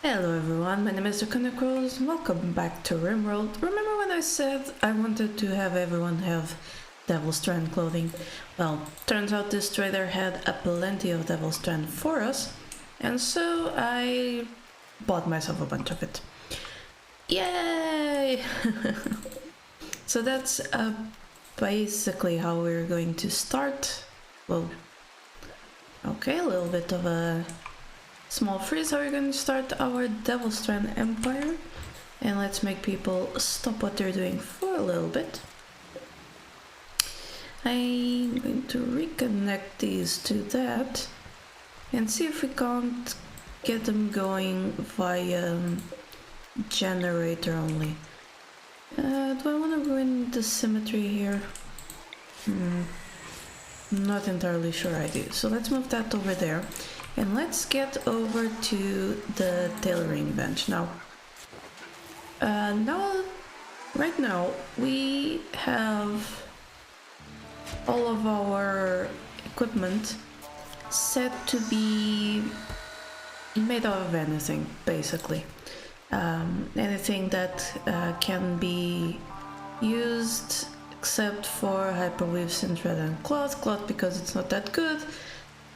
Hello everyone, my name is Draconicrose, welcome back to Rimworld. Remember when I said I wanted to have everyone have Devil Strand clothing? Well, turns out this trader had a plenty of Devil Strand for us, and so I bought myself a bunch of it. Yay! So that's basically how we're going to start. Well, okay, a little bit of a small freeze. How we're going to start our Devil Strand Empire, and let's make people stop what they're doing for a little bit. I'm going to reconnect these to that and see if we can't get them going via generator only. Do I want to ruin the symmetry here? Not entirely sure I do. So let's move that over there. And let's get over to the tailoring bench now. Right now, we have all of our equipment set to be made out of anything, basically. Anything that can be used except for hyperweave, synthread, and cloth because it's not that good.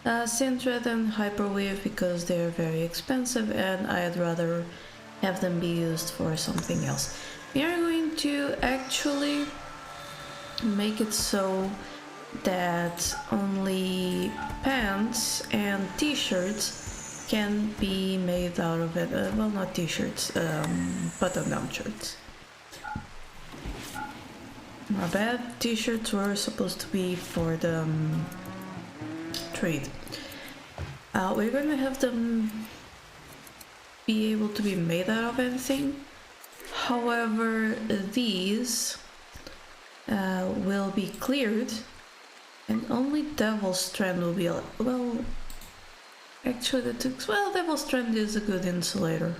Synthread and hyperweave because they're very expensive, and I'd rather have them be used for something else. We are going to actually make it so that only pants and t-shirts can be made out of it. Well, not t-shirts, button-down shirts. My bad, t-shirts were supposed to be for the trade. We're going to have them be able to be made out of anything. However, these will be cleared, and only Devil Strand will be well. Actually, Devil Strand is a good insulator.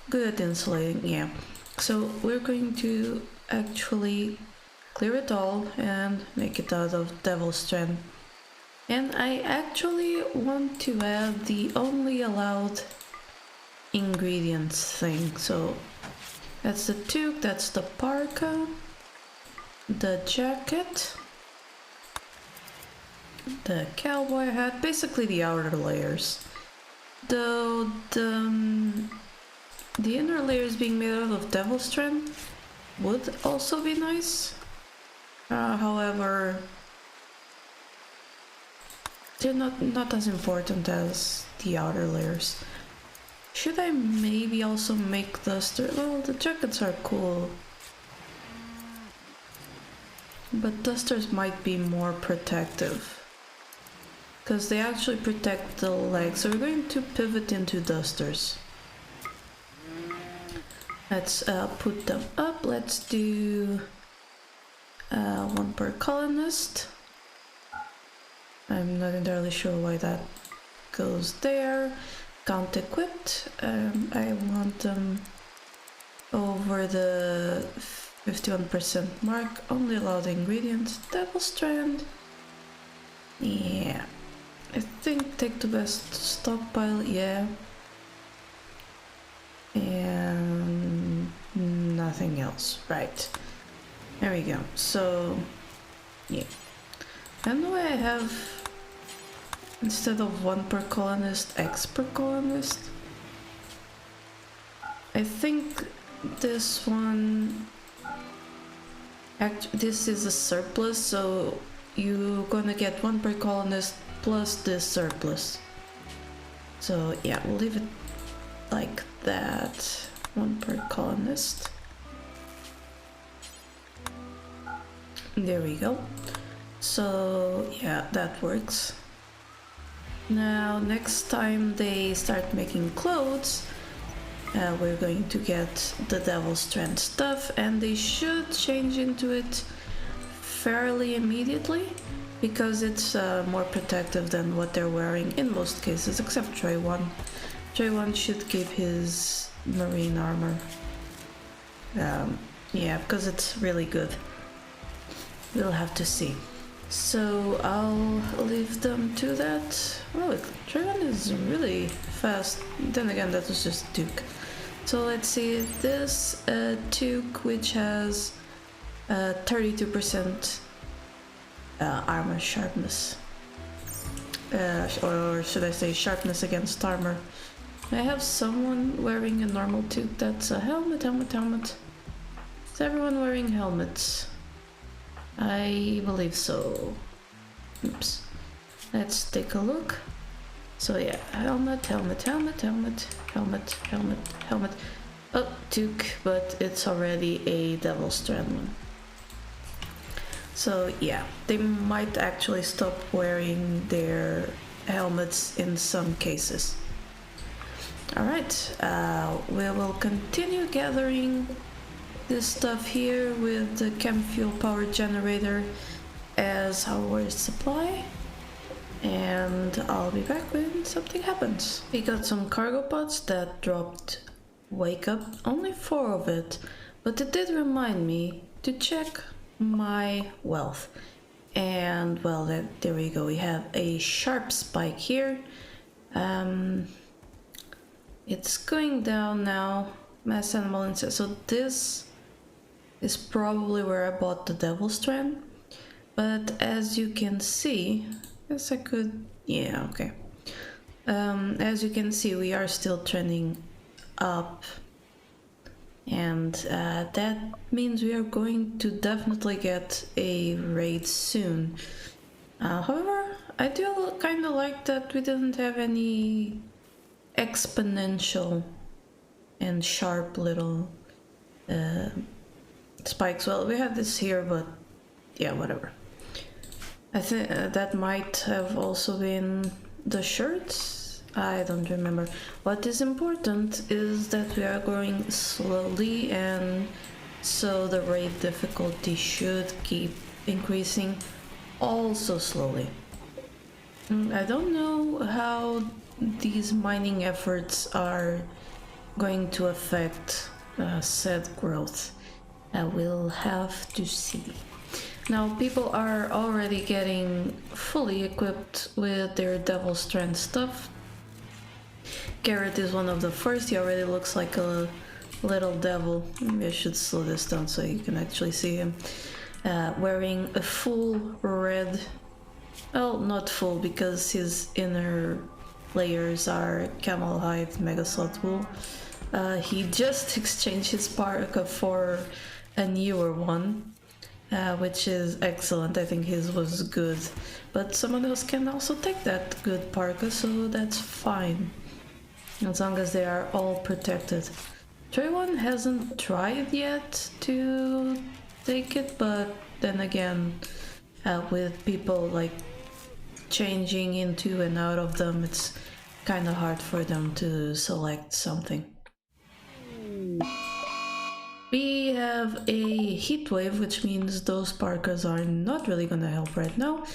Good at insulating, yeah. So we're going to actually clear it all and make it out of Devil Strand. And I actually want to add the only allowed ingredients thing. So that's the toque, that's the parka, the jacket, the cowboy hat, basically the outer layers. Though the inner layers being made out of Devil Strand would also be nice. However, they're not as important as the outer layers. Should I maybe also make duster? Well, the jackets are cool, but dusters might be more protective because they actually protect the legs. So we're going to pivot into dusters. Let's put them up. Let's do one per colonist. I'm not entirely sure why that goes there. Count equipped. I want them over the 51% mark. Only allowed ingredients. Devil Strand. Yeah. I think take the best stockpile. Yeah. And nothing else. Right. There we go. So, yeah. And the way I have, instead of one per colonist, X per colonist. I think this one, this is a surplus, so you're gonna get one per colonist plus this surplus. So yeah, we'll leave it like that, one per colonist. There we go. So yeah, that works. Now next time they start making clothes, we're going to get the Devil Strand stuff, and they should change into it fairly immediately because it's more protective than what they're wearing in most cases, except Trey 1. Trey 1 should keep his marine armor. Yeah, because it's really good. We'll have to see. So I'll leave them to that. Oh, Trey 1 is really fast. Then again, that was just Duke. So let's see, this Duke, which has 32% armor sharpness. Or should I say sharpness against armor. I have someone wearing a normal Duke that's a helmet. Is everyone wearing helmets? I believe so. Oops. Let's take a look. So yeah, helmet. Oh, Duke, but it's already a Devil Strand one. So yeah, they might actually stop wearing their helmets in some cases. Alright, we will continue gathering this stuff here with the chem fuel power generator as our supply, and I'll be back when something happens. We got some cargo pods that dropped wake up, only 4 of it, but it did remind me to check my wealth. And well, there we go, we have a sharp spike here. It's going down now, mass animal insect. So this is probably where I bought the Devil Strand, but as you can see, yes, I could, yeah, okay. As you can see, we are still trending up, and that means we are going to definitely get a raid soon. However, I do kind of like that we didn't have any exponential and sharp little spikes. Well, we have this here, but yeah, whatever. I think that might have also been the shirts. I don't remember. What is important is that we are growing slowly, and so the raid difficulty should keep increasing also slowly. I don't know how these mining efforts are going to affect said growth. We'll have to see. Now, people are already getting fully equipped with their Devil Strand stuff. Garrett is one of the first. He already looks like a little devil. Maybe I should slow this down so you can actually see him. Wearing a full red, well, not full because his inner layers are camel hide megaslot wool. He just exchanged his parka for a newer one, which is excellent. I think his was good, but someone else can also take that good parka, so that's fine, as long as they are all protected. Trayvon hasn't tried yet to take it, but then again, with people like changing into and out of them, it's kind of hard for them to select something. We have a heat wave, which means those parkas are not really gonna help right now.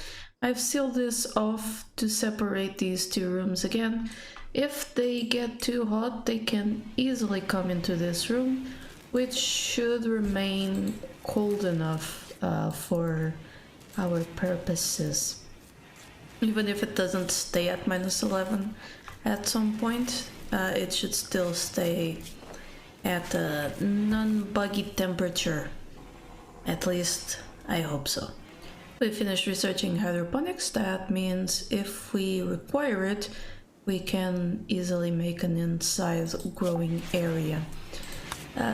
I've sealed this off to separate these 2 rooms again. If they get too hot, they can easily come into this room, which should remain cold enough for our purposes. Even if it doesn't stay at -11 at some point, it should still stay at a non-buggy temperature. At least, I hope so. We finished researching hydroponics. That means if we require it, we can easily make an inside growing area.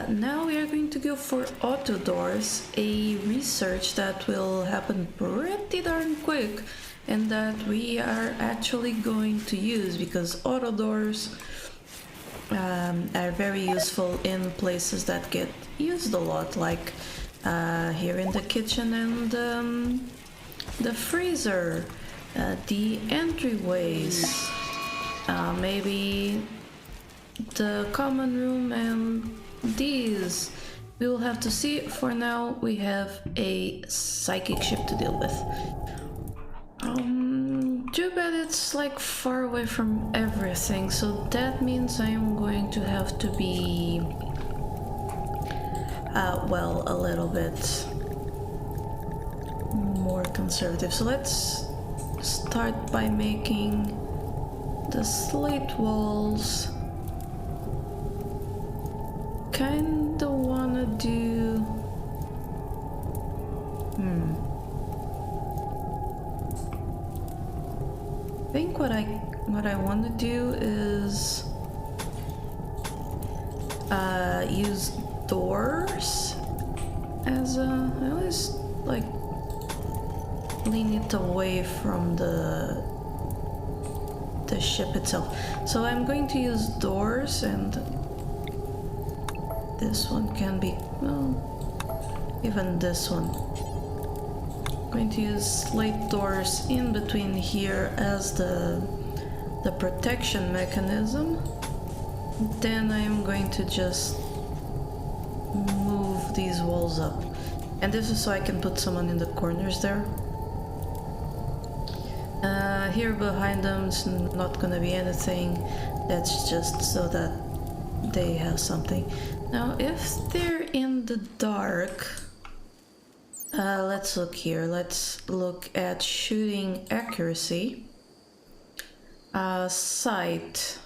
Now we are going to go for auto doors, a research that will happen pretty darn quick, and that we are actually going to use because auto doors are very useful in places that get used a lot, like here in the kitchen and the freezer, the entryways, maybe the common room, and these. We will have to see. For now, we have a psychic ship to deal with. Too bad it's like far away from everything, so that means I am going to have to be well, a little bit more conservative. So let's start by making the slate walls. Kinda wanna do... I think what I want to do is use doors as a... I always like lean it away from the ship itself. So I'm going to use doors, and this one can be, well, even this one. Going to use slate doors in between here as the protection mechanism. Then I'm going to just move these walls up, and this is so I can put someone in the corners there. Here behind them is not gonna be anything. That's just so that they have something. Now if they're in the dark, let's look here. Let's look at shooting accuracy. Sight.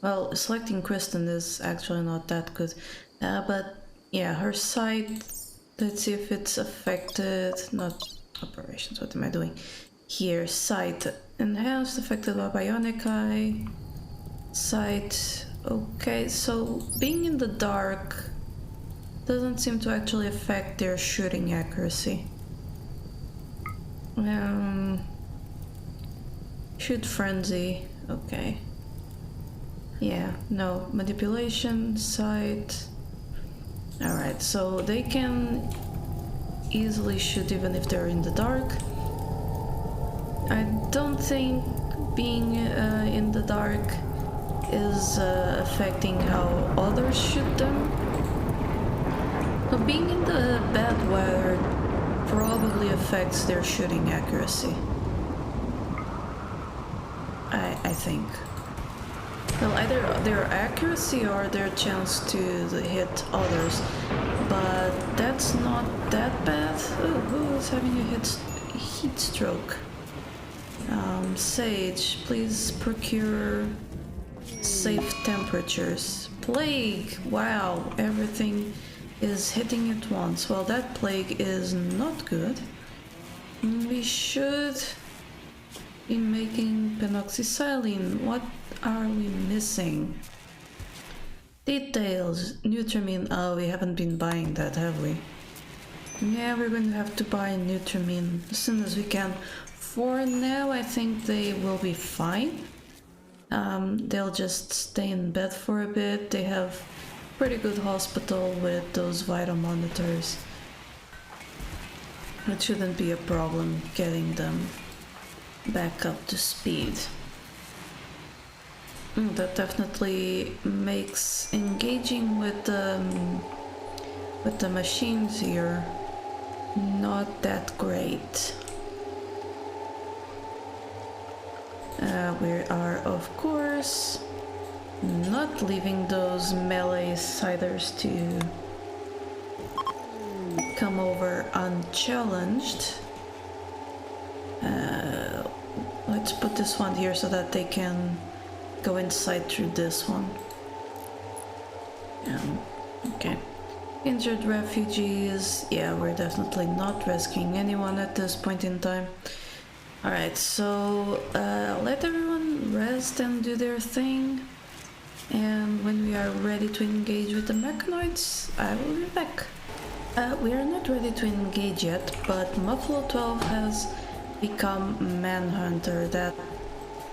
Well, selecting Kristen is actually not that good. But yeah, her sight, let's see if it's affected. Not operations, what am I doing? Here, sight. Enhanced, affected by bionic eye. Sight. Okay, so being in the dark doesn't seem to actually affect their shooting accuracy. Shoot frenzy. Okay. Yeah, no. Manipulation, sight. Alright, so they can easily shoot even if they're in the dark. I don't think being in the dark is affecting how others shoot them. So being in the bad weather probably affects their shooting accuracy. I think. Well, either their accuracy or their chance to hit others, but that's not that bad. Oh, who is having a heat stroke? Sage, please procure safe temperatures. Plague! Wow, everything is hitting at once. Well, that plague is not good. We should be making penoxysilene. What are we missing? Details. Nutramine. Oh, we haven't been buying that, have we? Yeah, we're going to have to buy Nutramine as soon as we can. For now, I think they will be fine. They'll just stay in bed for a bit. They have pretty good hospital with those vital monitors. It shouldn't be a problem getting them back up to speed. That definitely makes engaging with the machines here not that great. We are, of course, not leaving those melee siders to come over unchallenged. Let's put this one here so that they can go inside through this one. Okay. Injured refugees. Yeah, we're definitely not rescuing anyone at this point in time. Alright, so let everyone rest and do their thing. And when we are ready to engage with the mechanoids, I will be back. We are not ready to engage yet, but Muffalo 12 has become Manhunter. That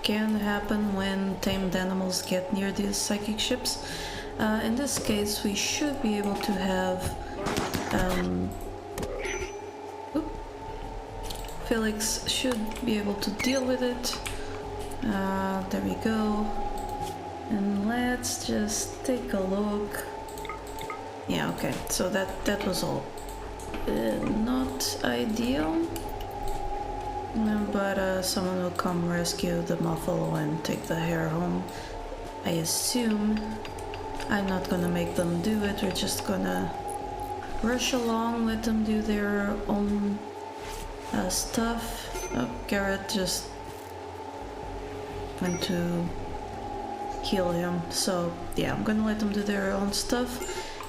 can happen when tamed animals get near these psychic ships. In this case, we should be able to have Felix should be able to deal with it. There we go. And let's just take a look. Yeah, okay, so that was all. Not ideal. But someone will come rescue the Muffalo and take the hair home. I assume. I'm not gonna make them do it, we're just gonna rush along, let them do their own stuff. Oh, Garrett just going to heal him. So yeah, I'm gonna let them do their own stuff.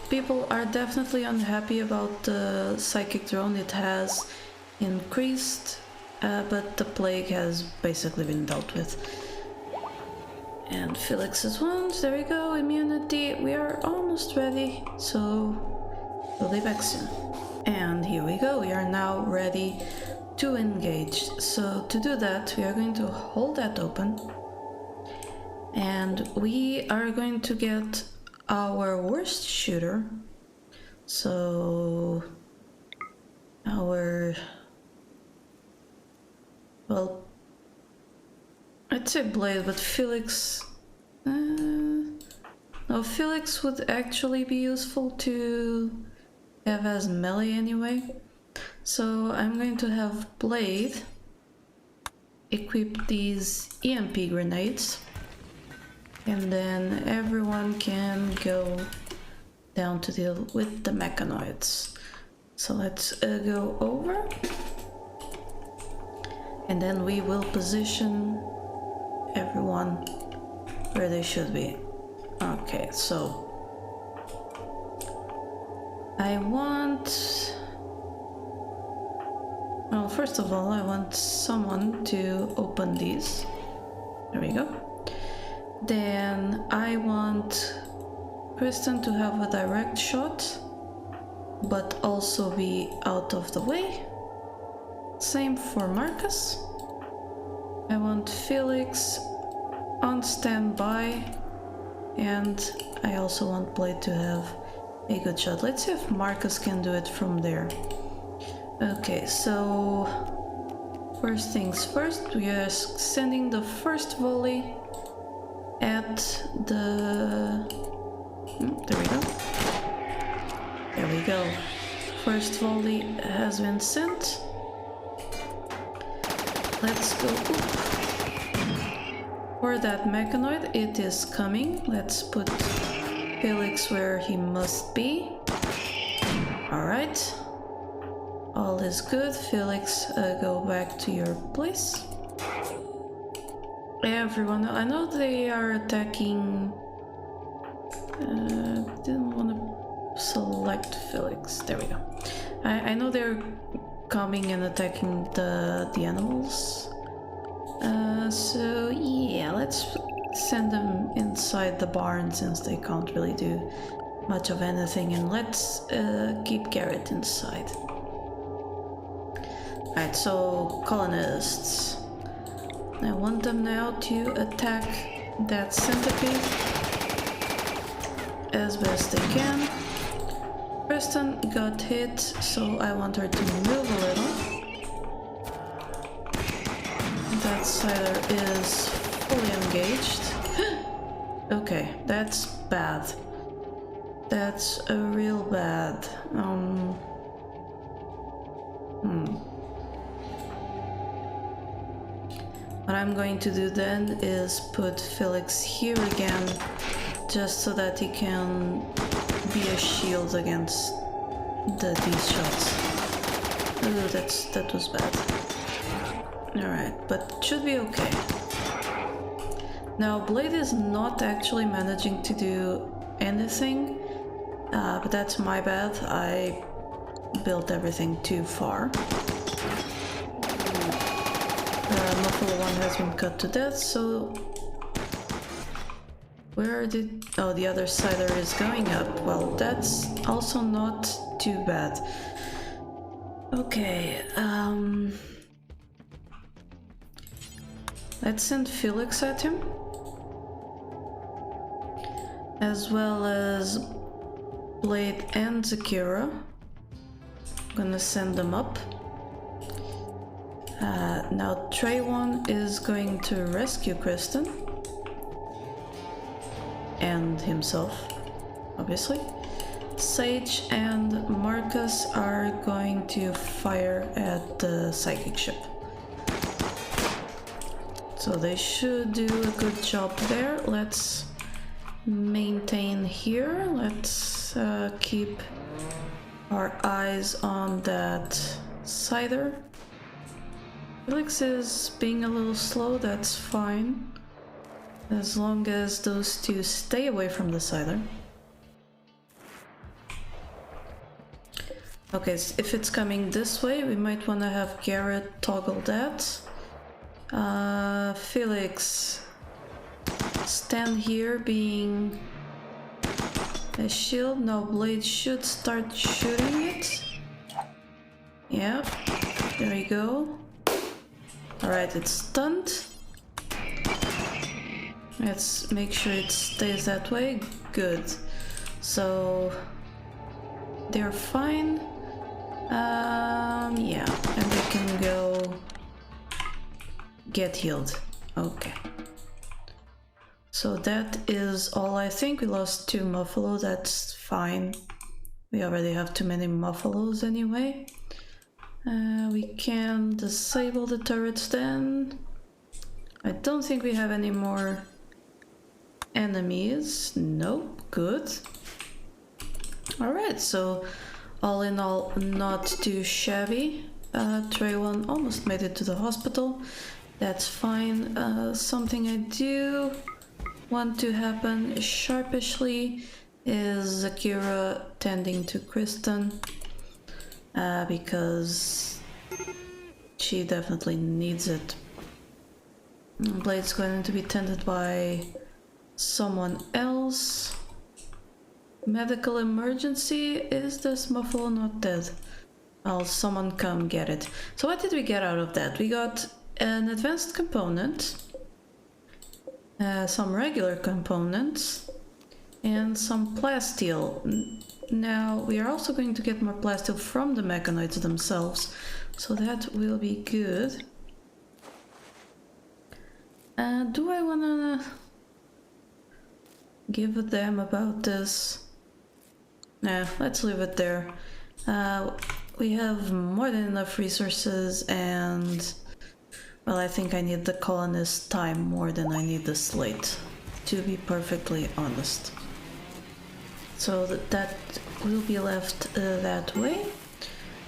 People are definitely unhappy about the psychic drone. It has increased, but the plague has basically been dealt with. And Felix's wounds, there we go, immunity, we are almost ready, so we'll be back soon. And here we go, we are now ready to engage. So to do that, we are going to hold that open, and we are going to get our worst shooter. So our, well, I'd say blade, but Felix, no, Felix would actually be useful to have as melee anyway. So I'm going to have blade equip these EMP grenades, and then everyone can go down to deal with the mechanoids. So let's go over, and then we will position everyone where they should be. Okay, so I want, well, first of all, I want someone to open these. There we go. Then I want Kristen to have a direct shot, but also be out of the way. Same for Marcus. I want Felix on standby, and I also want Blade to have a good shot. Let's see if Marcus can do it from there. Okay, so first things first, we are sending the first volley at the... there we go. There we go. First volley has been sent. Let's go. For that mechanoid, it is coming. Let's put Felix where he must be. Alright. All is good. Felix, go back to your place. Everyone, I know they are attacking... didn't want to select Felix. There we go. I know they're coming and attacking the animals. So yeah, let's send them inside the barn since they can't really do much of anything, and let's keep Garrett inside. Alright, so colonists. I want them now to attack that centipede as best they can. Kristen got hit, so I want her to move a little. That cider is fully engaged. Okay, that's bad. That's a real bad. What I'm going to do then is put Felix here again, just so that he can be a shield against these shots. Ooh, that was bad. Alright, but should be okay. Now, Blade is not actually managing to do anything, but that's my bad. I built everything too far. Muffalo 1 has been cut to death, so... Where did... Oh, the other cider is going up. Well, that's also not too bad. Okay, let's send Felix at him. As well as Blade and Zakira. I'm gonna send them up. Now Trayvon is going to rescue Kristen. And himself, obviously. Sage and Marcus are going to fire at the psychic ship. So they should do a good job there. Let's maintain here. Let's keep our eyes on that cider. Felix is being a little slow, that's fine. As long as those two stay away from the siler. Okay, so if it's coming this way, we might want to have Garrett toggle that. Felix, stand here being a shield. Now Blade should start shooting it. Yeah, there we go. Alright, it's stunned. Let's make sure it stays that way. Good. So they're fine. Yeah, and they can go get healed. Okay. So that is all. I think we lost 2 Muffalo, that's fine. We already have too many Muffalos anyway. We can disable the turrets then. I don't think we have any more enemies. Nope, good. Alright, so all in all, not too shabby. Trey 1 almost made it to the hospital. That's fine. Something I do want to happen sharpishly is Zakira tending to Kristen. Because she definitely needs it. Blade's going to be tended by someone else. Medical emergency? Is this Muffalo not dead? Well, someone come get it. So what did we get out of that? We got an advanced component, some regular components, and some plasteel. Now we are also going to get more plasteel from the mechanoids themselves, so that will be good. Do I wanna give a damn about this? Nah, let's leave it there. We have more than enough resources, and well, I think I need the colonist time more than I need the slate, to be perfectly honest. So that will be left that way.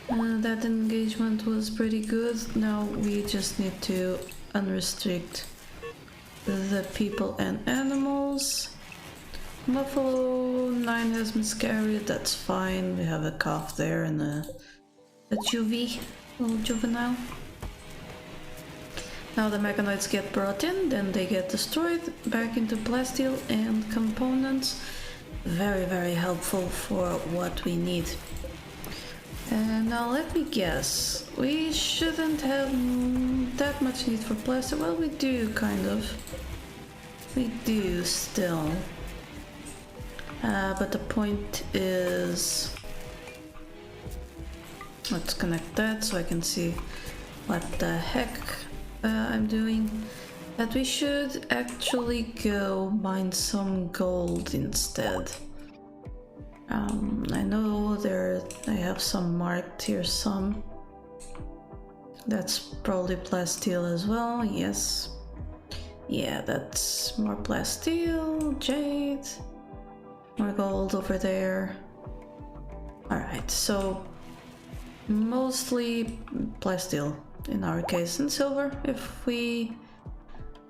That engagement was pretty good. Now we just need to unrestrict the people and animals. Muffalo 9 has miscarried, that's fine. We have a calf there and a juvie, little juvenile. Now the mechanoids get brought in, then they get destroyed, back into plasteel and components. Very, very helpful for what we need. And now let me guess, we shouldn't have that much need for plasteel. Well, we do, kind of. We do still. But the point is, let's connect that so I can see what the heck I'm doing. That we should actually go mine some gold instead. I know I have some marked here, some. That's probably plasteel as well, yes. Yeah, that's more plasteel, jade. More gold over there. Alright, so mostly plasteel in our case, and silver if we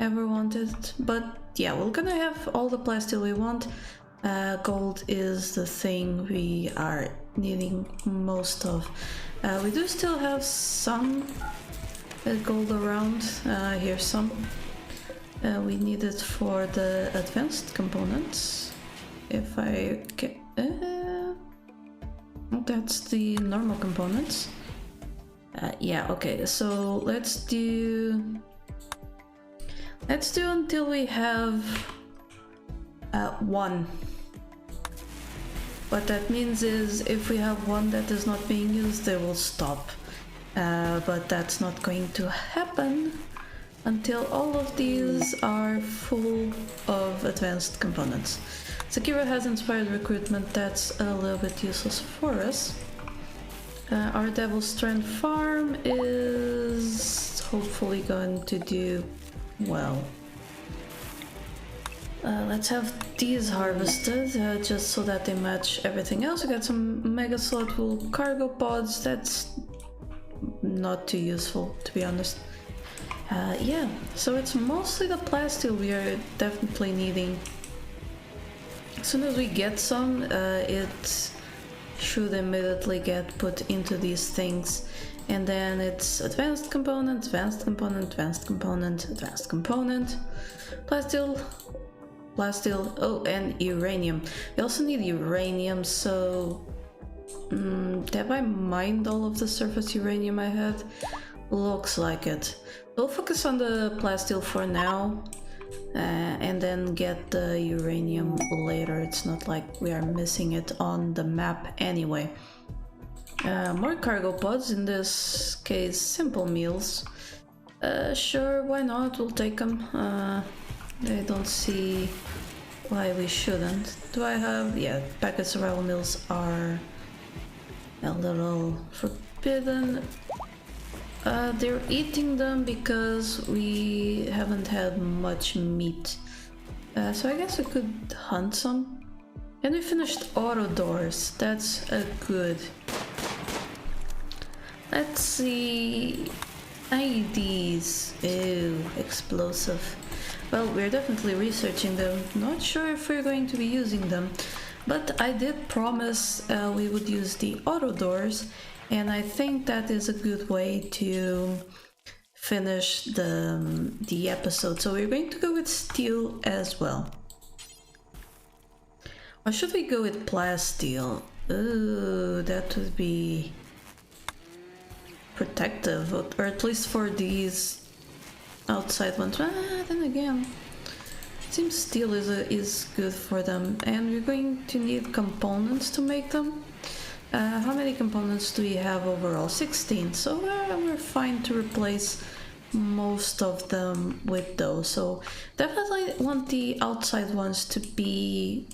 ever wanted. But yeah, we're gonna have all the plasteel we want. Gold is the thing we are needing most of. We do still have some gold around. Here's some. We need it for the advanced components. If I get... that's the normal components. Yeah, okay, so let's do until we have 1. What that means is if we have 1 that is not being used, they will stop. But that's not going to happen until all of these are full of advanced components. Zakira has inspired recruitment, that's a little bit useless for us. Our Devil's Strand farm is hopefully going to do well. Let's have these harvested, just so that they match everything else. We got some mega slot wool cargo pods, that's not too useful, to be honest. Yeah, so it's mostly the plasteel we are definitely needing. As soon as we get some, it should immediately get put into these things. And then it's advanced component, advanced component, advanced component, advanced component, plasteel, plasteel, oh, and uranium. We also need uranium, so have I mined all of the surface uranium I had? Looks like it. We'll focus on the plasteel for now, and then get the uranium later. It's not like we are missing it on the map anyway. More cargo pods, in this case simple meals. Sure, why not? We'll take them. I don't see why we shouldn't. Do I have... yeah, packet survival meals are a little forbidden. They're eating them because we haven't had much meat. So I guess we could hunt some. And we finished auto doors. That's a good. Let's see. IEDs. Ew, explosive. Well, we're definitely researching them. Not sure if we're going to be using them. But I did promise we would use the auto doors. And I think that is a good way to finish the episode. So we're going to go with steel as well. Or should we go with plasteel? Ooh, that would be protective, or at least for these outside ones. Then again, seems steel is good for them, and we're going to need components to make them. How many components do we have overall? 16, so we're fine to replace most of them with those. So definitely want the outside ones to be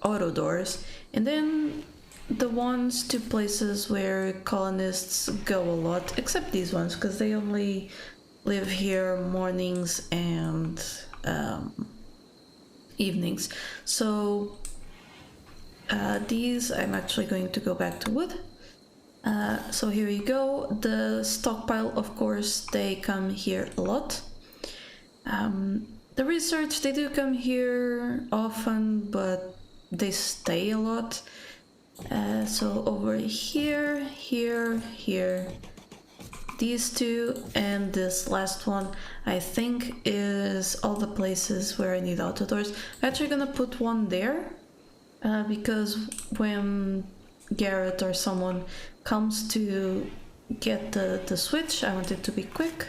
auto doors, and then the ones to places where colonists go a lot, except these ones because they only live here mornings and evenings. So these I'm actually going to go back to wood. So here you go. The stockpile, of course, they come here a lot. The research, they do come here often, but they stay a lot. So over here, here, here, these two, and this last one, I think is all the places where I need outdoors. I'm actually gonna put one there, because when Garrett or someone comes to get the switch, I want it to be quick.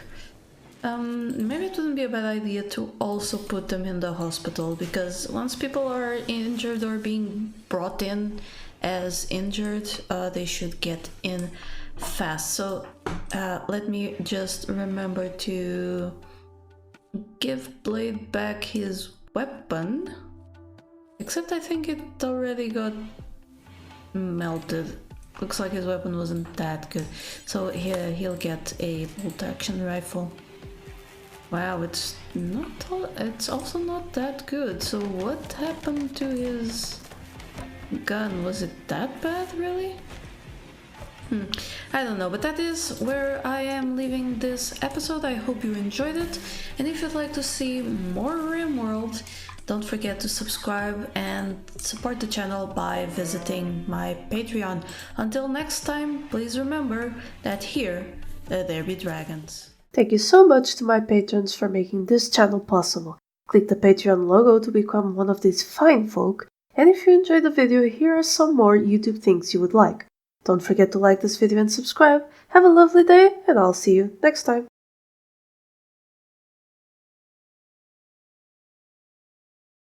Maybe it wouldn't be a bad idea to also put them in the hospital, because once people are injured or being brought in as injured, they should get in fast. So let me just remember to give Blade back his weapon, except I think it already got melted. Looks like his weapon wasn't that good, so here he'll get a bolt action rifle. Wow, it's also not that good. So what happened to his gun? Was it that bad, really? I don't know, but that is where I am leaving this episode. I hope you enjoyed it, and if you'd like to see more Rimworld, don't forget to subscribe and support the channel by visiting my Patreon. Until next time, please remember that here, there be dragons. Thank you so much to my patrons for making this channel possible. Click the Patreon logo to become one of these fine folk, and if you enjoyed the video, here are some more YouTube things you would like. Don't forget to like this video and subscribe. Have a lovely day, and I'll see you next time.